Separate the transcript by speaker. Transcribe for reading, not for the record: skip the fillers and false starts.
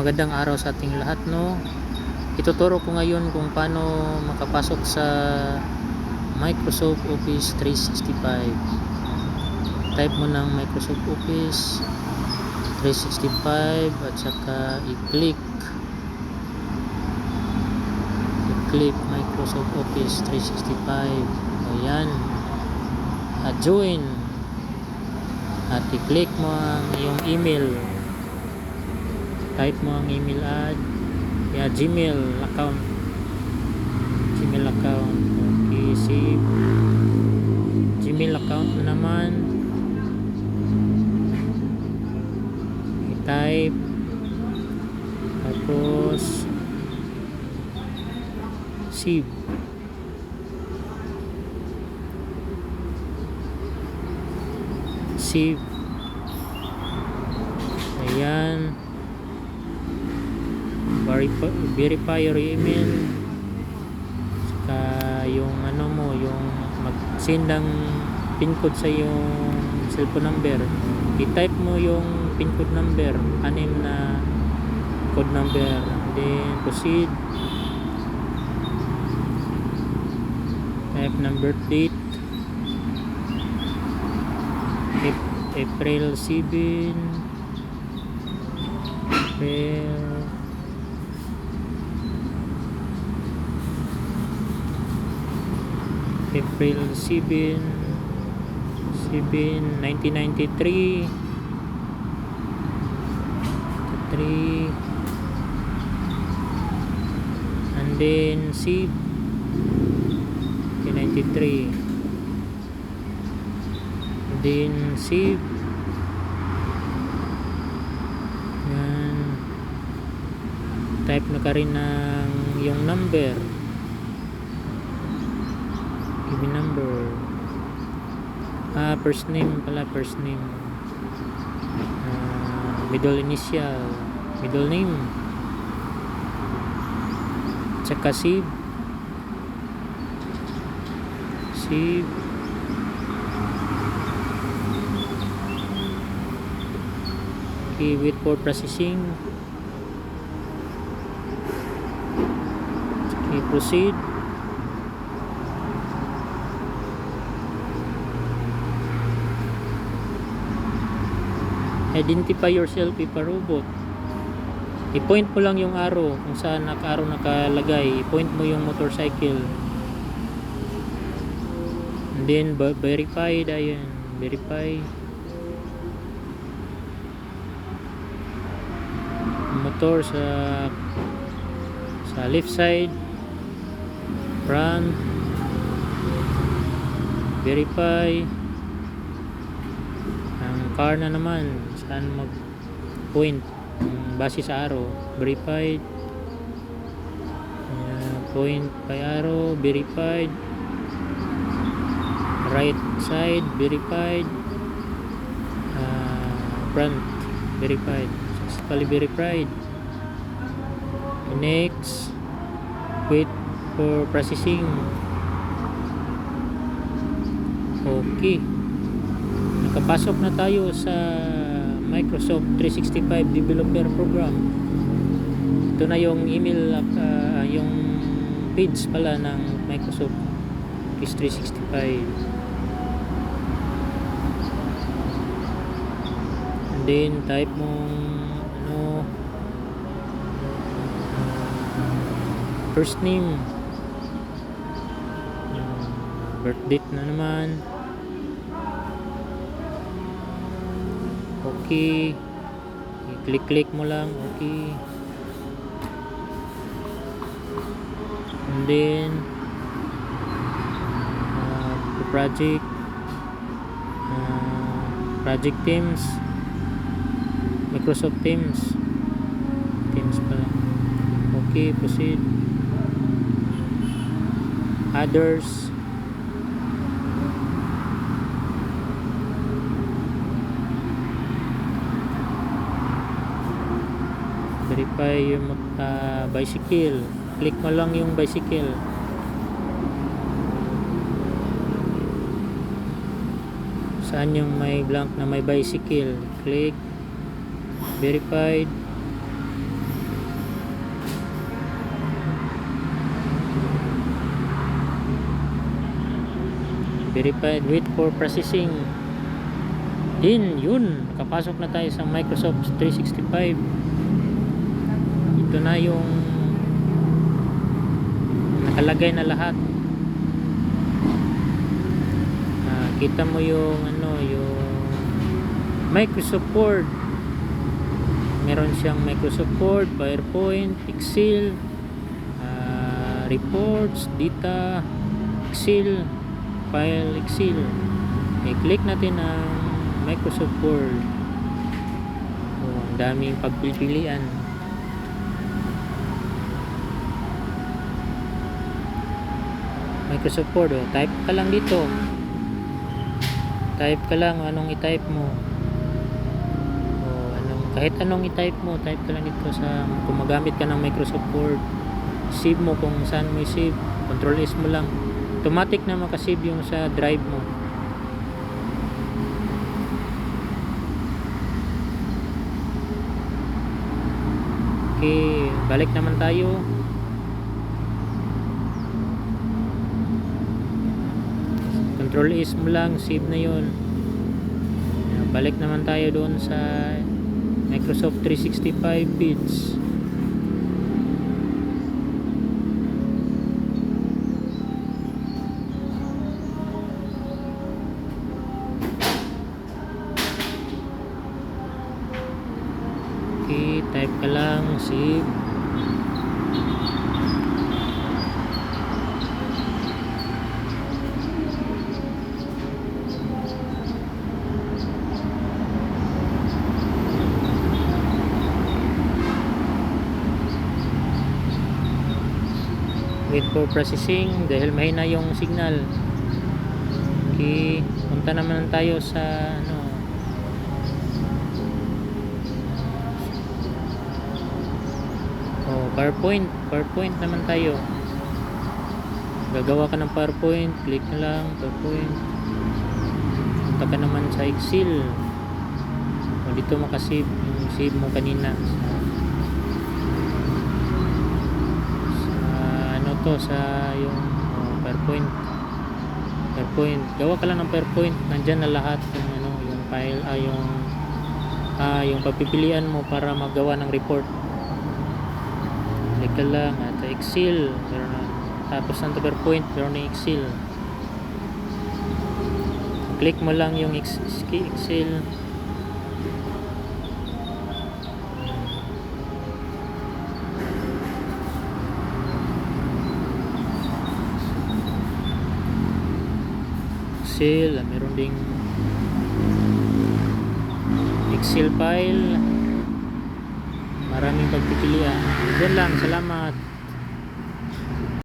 Speaker 1: Magandang araw sa ating lahat, no. Ituturo ko ngayon kung paano makapasok sa Microsoft Office 365. Type mo ng Microsoft Office 365 at saka i-click Microsoft Office 365. Ayan. At join. At i-click mo ang iyong email. Type mo ang email ad. Gmail account. Okay, save. Gmail account na naman. I-type. Tapos save. Save. Ayan. Verify your email. Saka yung yung mag-send ng pin code sa yung cellphone number. I-type mo yung pin code number, 6 na code number. Then proceed. Type number date. April 7. April 7, 1993. And then save. 93. And then save. Yan. Type na ka rin ng yung number. Give me number. First name pala, first name. Middle initial, middle name. Tsaka save. Save. Okay, wait for processing. Okay, proceed. Identify yourself if a robot. I-point mo lang yung arrow kung saan arrow nakalagay. I-point mo yung motorcycle. And then verify. Ayan, verify. Motor sa left side, front. Verify. Ang car na naman, saan mag-point base sa arrow. Verified. Point by arrow. Verified. Right side. Verified. Front. Verified. Successfully verified. Next. Wait for processing. Okay. Nakapasok na tayo sa Microsoft 365 Developer Program. Ito na yung email, yung page pala ng Microsoft Office 365. And then type mong first name, birth date na naman. Okay. I-click mo lang. Okay. And then project Teams, Microsoft Teams pala. Okay, proceed. Others. Verify yung bicycle. Click mo lang yung bicycle. Saan yung may blank na may bicycle? Click. Verified. verified, wait for processing. Din yun, nakapasok na tayo sa Microsoft 365. Ito na yung nakalagay na lahat. Kita mo yung yung Microsoft Word. Meron siyang Microsoft Word, PowerPoint, Excel, reports, data, Excel, file Excel. I-click natin ang Microsoft Word. Ang daming pagpipilian. Microsoft Word, type ka lang dito. Type ka lang anong i-type mo. Kahit anong i-type mo, type ka lang dito sa, kung magamit ka ng Microsoft Word, save mo kung saan mo i-save. Control S mo lang. Automatic na makasave yung sa drive mo. Okay, balik naman tayo. Control S mo lang, save na yun. Balik naman tayo doon sa Microsoft 365 page. Okay, type ka lang, save. Wait for processing dahil mahina yung signal. Okay, punta naman tayo sa PowerPoint naman tayo. Gagawa ka ng PowerPoint, click na lang PowerPoint. Punta ka naman sa Excel. Dito makasave yung save mo kanina sa yung PowerPoint. Gawa ka lang ng PowerPoint, nandyan na lahat yung yung file, yung pagpipilian mo para magawa ng report. Click ka lang at Excel, meron na, tapos ng PowerPoint meron na Excel. Click mo lang yung Excel. Meron ding Excel file, maraming pagpipilian. Yan lang, salamat.